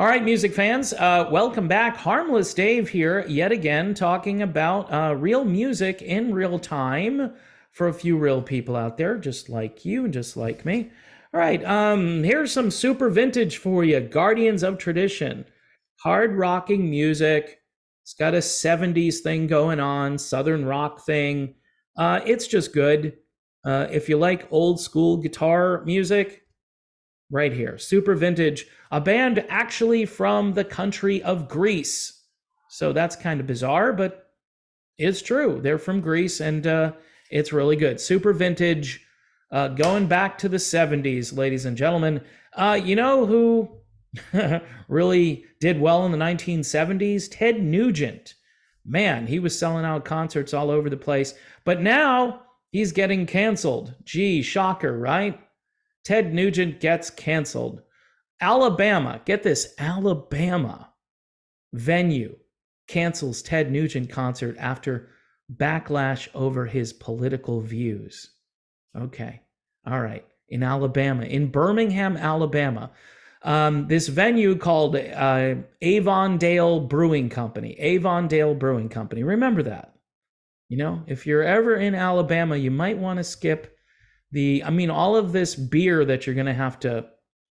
All right, music fans, welcome back. Harmless Dave here, yet again, talking about real music in real time for a few real people out there, just like you and just like me. All right, here's some super vintage for you. Guardians of Tradition, hard rocking music. It's got a 70s thing going on, Southern rock thing. It's just good. If you like old school guitar music, right here, super vintage, a band actually from the country of Greece. So that's kind of bizarre, but it's true. They're from Greece, and it's really good. Super vintage, going back to the 70s, ladies and gentlemen. You know who really did well in the 1970s? Ted Nugent. Man, he was selling out concerts all over the place. But now he's getting canceled. Gee, shocker, right? Ted Nugent gets canceled. Alabama, get this, Alabama venue cancels Ted Nugent concert after backlash over his political views. Okay, all right. In Alabama, in Birmingham, Alabama, this venue called Avondale Brewing Company. Avondale Brewing Company. Remember that. You know, if you're ever in Alabama, you might want to skip all of this beer that you're going to have to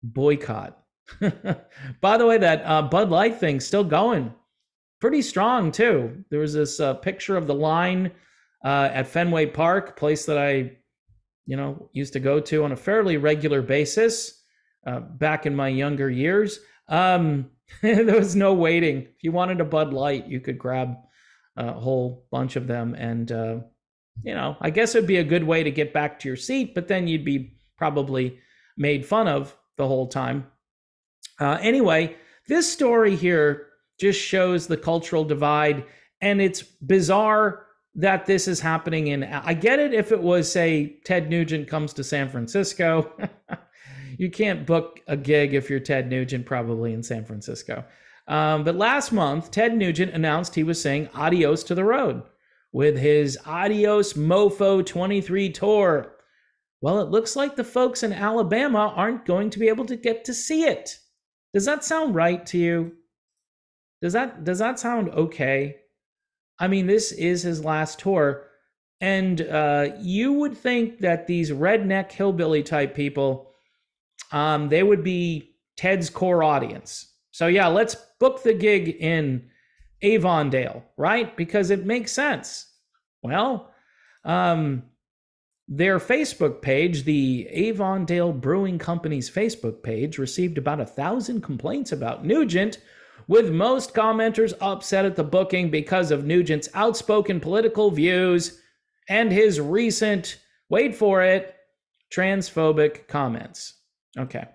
boycott. By the way, that Bud Light thing's still going pretty strong too. There was this picture of the line at Fenway Park, place that I, used to go to on a fairly regular basis back in my younger years. There was no waiting. If you wanted a Bud Light, you could grab a whole bunch of them, and I guess it'd be a good way to get back to your seat, but then you'd be probably made fun of the whole time. Anyway, this story here just shows the cultural divide, and it's bizarre that this is happening I get it if it was, say, Ted Nugent comes to San Francisco. You can't book a gig if you're Ted Nugent, probably in San Francisco. But last month, Ted Nugent announced he was saying adios to the road with his Adios Mofo 23 tour. Well, it looks like the folks in Alabama aren't going to be able to get to see it. Does that sound right to you? Does that sound okay? I mean, this is his last tour, and you would think that these redneck hillbilly type people, they would be Ted's core audience. So yeah, let's book the gig in Avondale, right? Because it makes sense. Well, their Facebook page, the Avondale Brewing Company's Facebook page, received about 1,000 complaints about Nugent, with most commenters upset at the booking because of Nugent's outspoken political views and his recent, wait for it, transphobic comments. Okay.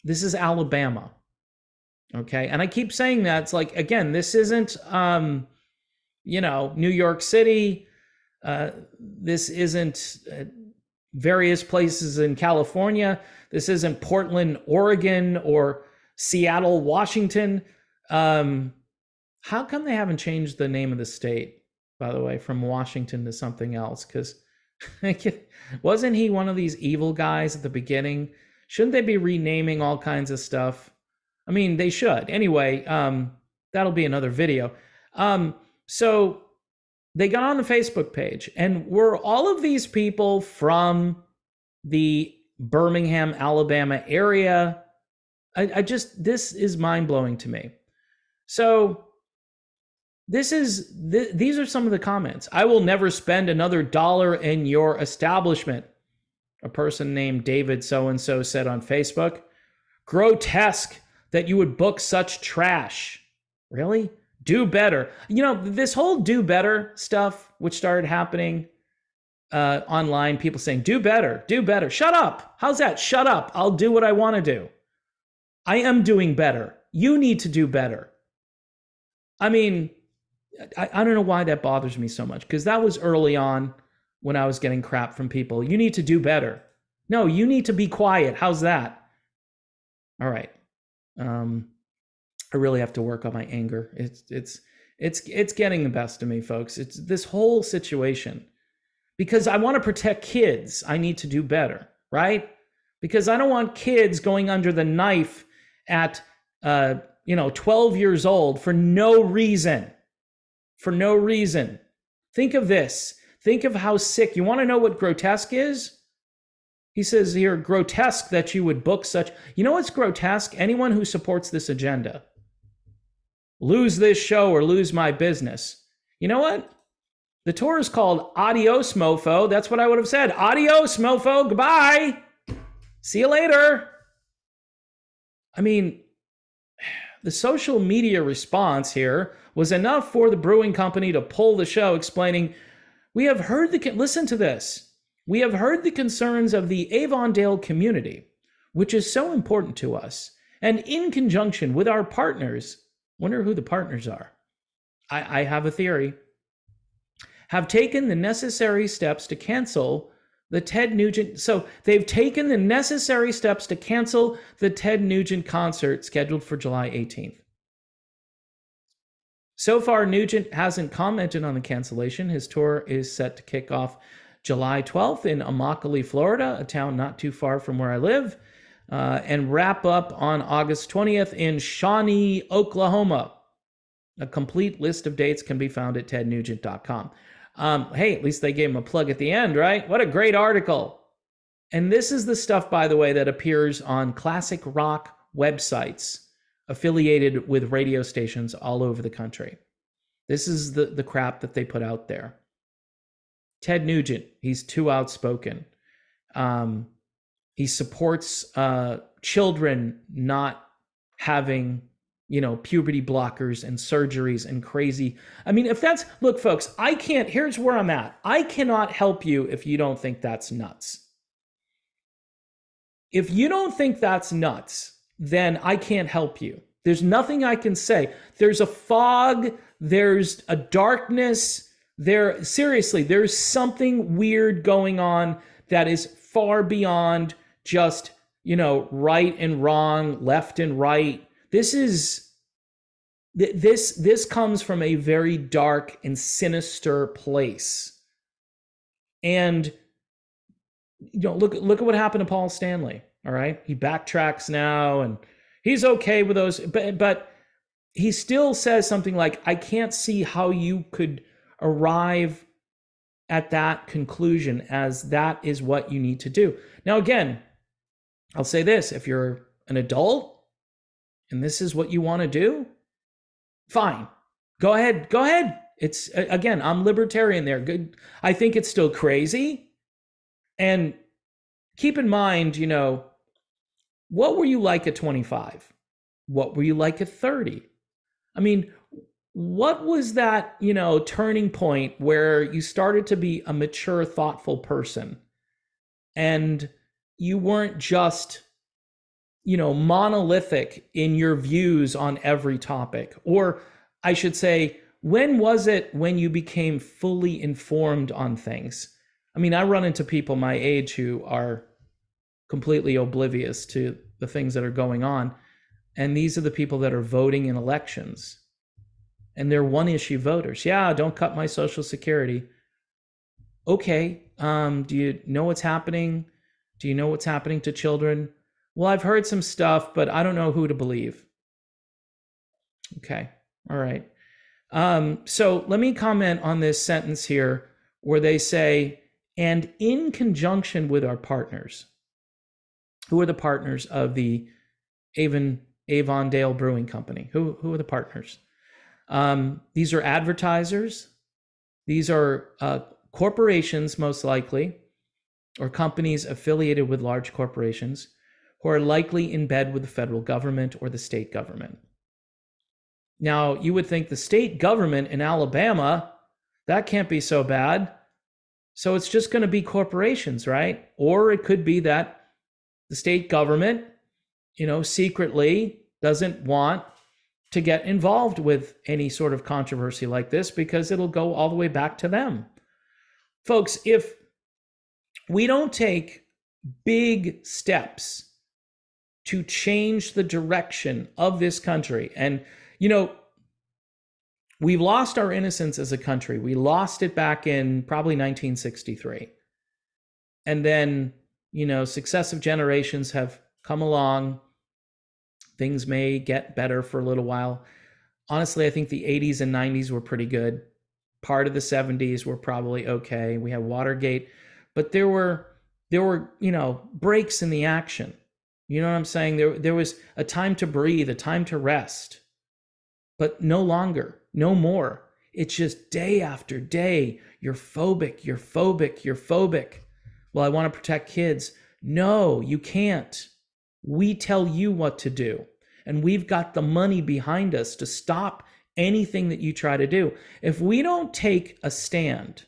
This is Alabama. Okay. And I keep saying that. It's like, again, this isn't, New York City. This isn't various places in California. This isn't Portland, Oregon, or Seattle, Washington. How come they haven't changed the name of the state, by the way, from Washington to something else? Because wasn't he one of these evil guys at the beginning? Shouldn't they be renaming all kinds of stuff? I mean, they should. Anyway, that'll be another video. So they got on the Facebook page, and were all of these people from the Birmingham, Alabama area? This is mind-blowing to me. So these are some of the comments. I will never spend another dollar in your establishment, a person named David so-and-so said on Facebook. Grotesque that you would book such trash. Really? Do better. This whole do better stuff, which started happening online, people saying, do better, do better. Shut up. How's that? Shut up. I'll do what I want to do. I am doing better. You need to do better. I mean, I don't know why that bothers me so much, because that was early on when I was getting crap from people. You need to do better. No, you need to be quiet. How's that? All right. I really have to work on my anger. It's getting the best of me, folks. It's this whole situation. Because I want to protect kids, I need to do better, right? because I don't want kids going under the knife at 12 years old for no reason. For no reason. Think of this. Think of how sick. You want to know what grotesque is? He says here, grotesque that you would book such. You know what's grotesque? Anyone who supports this agenda. Lose this show or lose my business. You know what? The tour is called Adios, Mofo. That's what I would have said. Adios, Mofo. Goodbye. See you later. I mean, the social media response here was enough for the brewing company to pull the show, explaining, we have heard listen to this. We have heard the concerns of the Avondale community, which is so important to us. And in conjunction with our partners, wonder who the partners are. I have a theory. Have taken the necessary steps to cancel the Ted Nugent. So they've taken the necessary steps to cancel the Ted Nugent concert scheduled for July 18th. So far, Nugent hasn't commented on the cancellation. His tour is set to kick off July 12th in Immokalee, Florida, a town not too far from where I live, and wrap up on August 20th in Shawnee, Oklahoma. A complete list of dates can be found at tednugent.com. Hey, at least they gave him a plug at the end, right? What a great article. And this is the stuff, by the way, that appears on classic rock websites affiliated with radio stations all over the country. This is the crap that they put out there. Ted Nugent, he's too outspoken. He supports children not having, puberty blockers and surgeries and crazy. I mean, look, folks, here's where I'm at. I cannot help you if you don't think that's nuts. If you don't think that's nuts, then I can't help you. There's nothing I can say. There's a fog, there's a darkness, seriously, there's something weird going on that is far beyond just, right and wrong, left and right. This comes from a very dark and sinister place. And look at what happened to Paul Stanley. All right, he backtracks now, and he's okay with those, but he still says something like, "I can't see how you could arrive at that conclusion as that is what you need to do." Now, again, I'll say this: if you're an adult and this is what you want to do, fine, go ahead. It's, again, I'm libertarian there. Good. I think it's still crazy, and keep in mind, what were you like at 25? What were you like at 30? I mean, what was that, turning point where you started to be a mature, thoughtful person and you weren't just, monolithic in your views on every topic? Or I should say, when was it when you became fully informed on things? I mean, I run into people my age who are completely oblivious to the things that are going on. And these are the people that are voting in elections. And they're one-issue voters. Yeah, don't cut my Social Security. Okay, do you know what's happening? Do you know what's happening to children? Well, I've heard some stuff, but I don't know who to believe. Okay, all right. So let me comment on this sentence here where they say, and in conjunction with our partners. Who are the partners of the Avondale Brewing Company? Who are the partners? These are advertisers. These are corporations, most likely, or companies affiliated with large corporations who are likely in bed with the federal government or the state government. Now, you would think the state government in Alabama, that can't be so bad. So it's just going to be corporations, right? Or it could be that the state government, secretly doesn't want to get involved with any sort of controversy like this because it'll go all the way back to them. Folks, if we don't take big steps to change the direction of this country, and, we've lost our innocence as a country. We lost it back in probably 1963. And then successive generations have come along. Things may get better for a little while. Honestly, I think the 80s and 90s were pretty good. Part of the 70s were probably okay. We had Watergate, but there were breaks in the action. You know what I'm saying? There was a time to breathe, a time to rest, but no longer, no more. It's just day after day. You're phobic, you're phobic, you're phobic. Well, I want to protect kids. No, you can't. We tell you what to do. And we've got the money behind us to stop anything that you try to do. If we don't take a stand,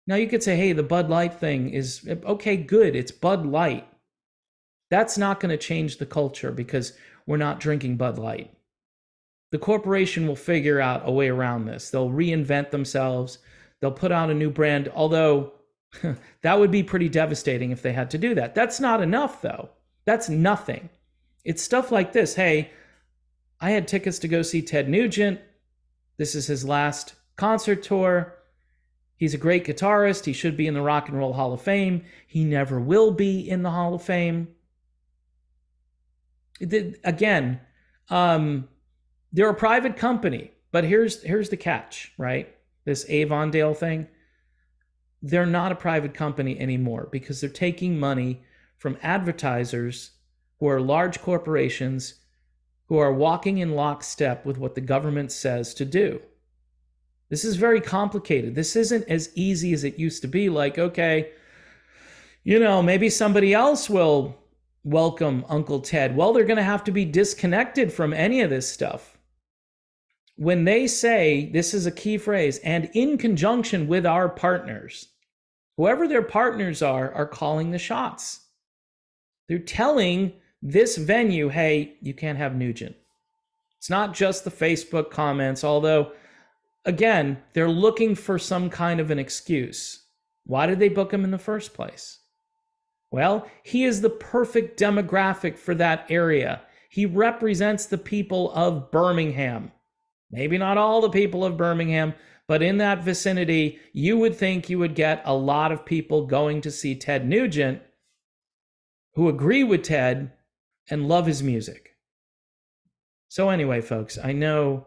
now you could say, hey, the Bud Light thing is, okay, good, it's Bud Light. That's not going to change the culture because we're not drinking Bud Light. The corporation will figure out a way around this. They'll reinvent themselves. They'll put out a new brand, although that would be pretty devastating if they had to do that. That's not enough, though. That's nothing. It's stuff like this. Hey, I had tickets to go see Ted Nugent. This is his last concert tour. He's a great guitarist. He should be in the Rock and Roll Hall of Fame. He never will be in the Hall of Fame. Again, they're a private company, but here's the catch, right? This Avondale thing. They're not a private company anymore because they're taking money from advertisers who are large corporations who are walking in lockstep with what the government says to do. This is very complicated. This isn't as easy as it used to be. Like, okay, maybe somebody else will welcome Uncle Ted. Well, they're going to have to be disconnected from any of this stuff. When they say, this is a key phrase, and in conjunction with our partners, whoever their partners are calling the shots. They're telling this venue, hey, you can't have Nugent. It's not just the Facebook comments, although, again, they're looking for some kind of an excuse. Why did they book him in the first place? Well, he is the perfect demographic for that area. He represents the people of Birmingham. Maybe not all the people of Birmingham, but in that vicinity, you would think you would get a lot of people going to see Ted Nugent who agree with Ted and love his music. So anyway, folks, I know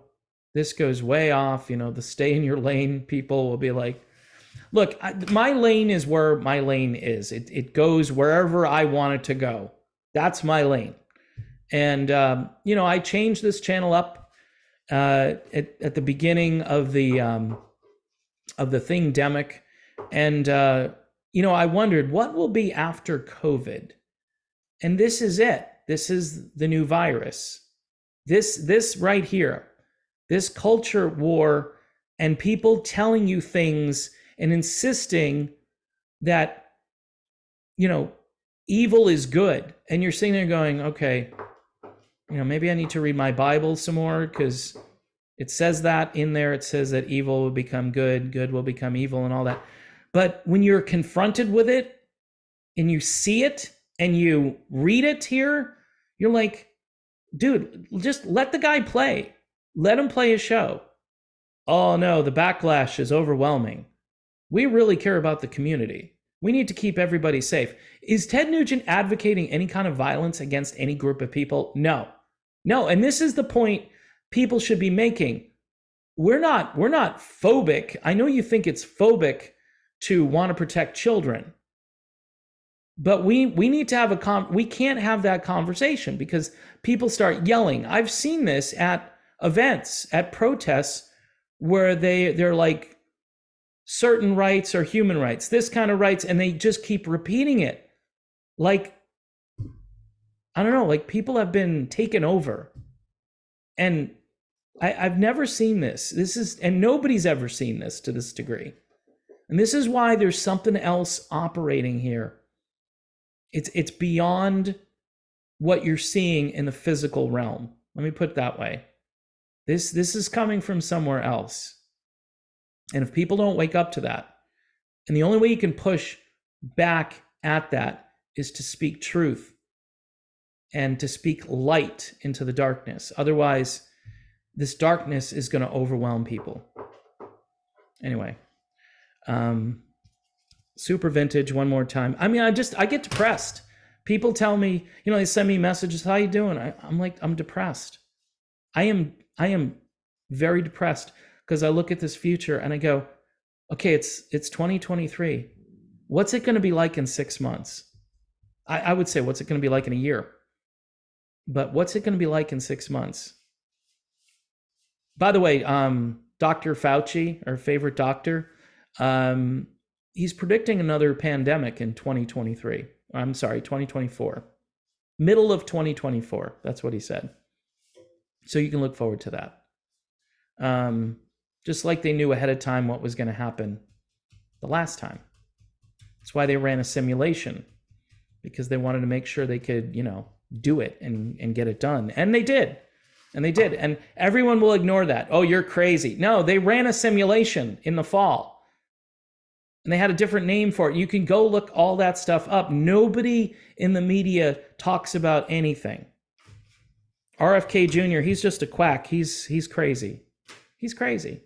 this goes way off. The stay in your lane people will be like, look, my lane is where my lane is. It goes wherever I want it to go. That's my lane. And, I changed this channel up at the beginning of the thing-demic. And, I wondered what will be after COVID. And this is it. This is the new virus. This right here, this culture war and people telling you things and insisting that, evil is good. And you're sitting there going, okay, maybe I need to read my Bible some more because it says that in there. It says that evil will become good, good will become evil and all that. But when you're confronted with it and you see it and you read it here, you're like, dude, just let the guy play. Let him play his show. Oh no, the backlash is overwhelming. We really care about the community. We need to keep everybody safe. Is Ted Nugent advocating any kind of violence against any group of people? No. And this is the point people should be making. We're not phobic. I know you think it's phobic to want to protect children. But we need to have we can't have that conversation because people start yelling. I've seen this at events, at protests, where they're like, certain rights are human rights, this kind of rights, and they just keep repeating it. Like, I don't know, like people have been taken over. And I've never seen this. And nobody's ever seen this to this degree. And this is why there's something else operating here. It's beyond what you're seeing in the physical realm. Let me put it that way. This is coming from somewhere else. And if people don't wake up to that, and the only way you can push back at that is to speak truth and to speak light into the darkness. Otherwise, this darkness is going to overwhelm people. Anyway, Super vintage one more time. I mean, I get depressed. People tell me, they send me messages, how you doing? I'm like, I'm depressed. I am very depressed because I look at this future and I go, okay, it's 2023. What's it going to be like in 6 months? I would say, what's it going to be like in a year? But what's it going to be like in 6 months? By the way, Dr. Fauci, our favorite doctor, he's predicting another pandemic in 2023. I'm sorry, 2024. Middle of 2024. That's what he said. So you can look forward to that. Just like they knew ahead of time what was going to happen the last time. That's why they ran a simulation, because they wanted to make sure they could, do it and get it done. And they did. And they did. And everyone will ignore that. Oh, you're crazy. No, they ran a simulation in the fall. And they had a different name for it. You can go look all that stuff up. Nobody in the media talks about anything. RFK Jr., he's just a quack. He's crazy. He's crazy.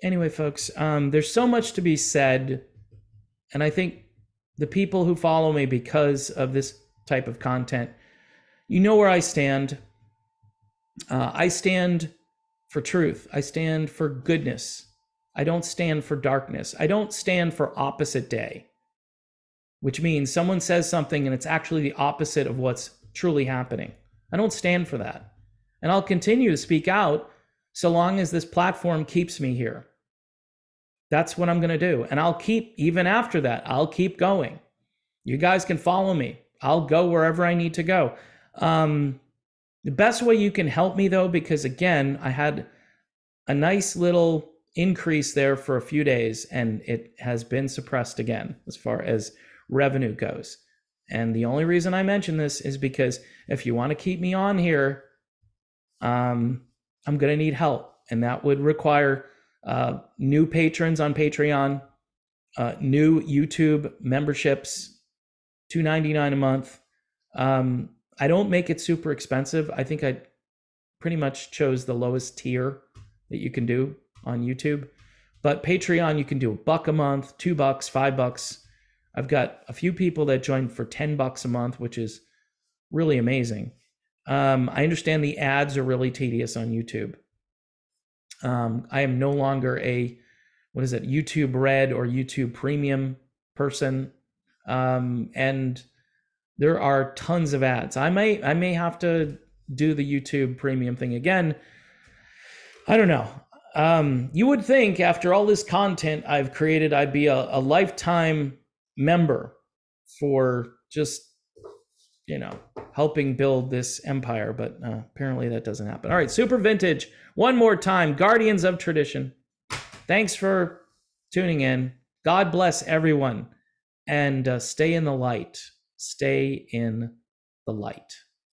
Anyway, folks, there's so much to be said. And I think the people who follow me because of this type of content, you know where I stand. I stand for truth. I stand for goodness. I don't stand for darkness. I don't stand for opposite day, which means someone says something and it's actually the opposite of what's truly happening. I don't stand for that. And I'll continue to speak out so long as this platform keeps me here. That's what I'm going to do. And I'll keep, even after that, I'll keep going. You guys can follow me. I'll go wherever I need to go. The best way you can help me, though, because again, I had a nice little increase there for a few days and it has been suppressed again as far as revenue goes. And the only reason I mention this is because if you want to keep me on here, I'm going to need help. And that would require new patrons on Patreon, new YouTube memberships, $2.99 a month. I don't make it super expensive. I think I pretty much chose the lowest tier that you can do on YouTube. But Patreon, you can do $1 a month, $2, $5. I've got a few people that joined for $10 a month, which is really amazing. I understand the ads are really tedious on YouTube. I am no longer a, YouTube Red or YouTube Premium person. And there are tons of ads. I may have to do the YouTube Premium thing again. I don't know. You would think after all this content I've created, I'd be a lifetime member for just, helping build this empire, but apparently that doesn't happen. All right, Super Vintage, one more time, Guardians of Tradition. Thanks for tuning in. God bless everyone, and stay in the light. Stay in the light.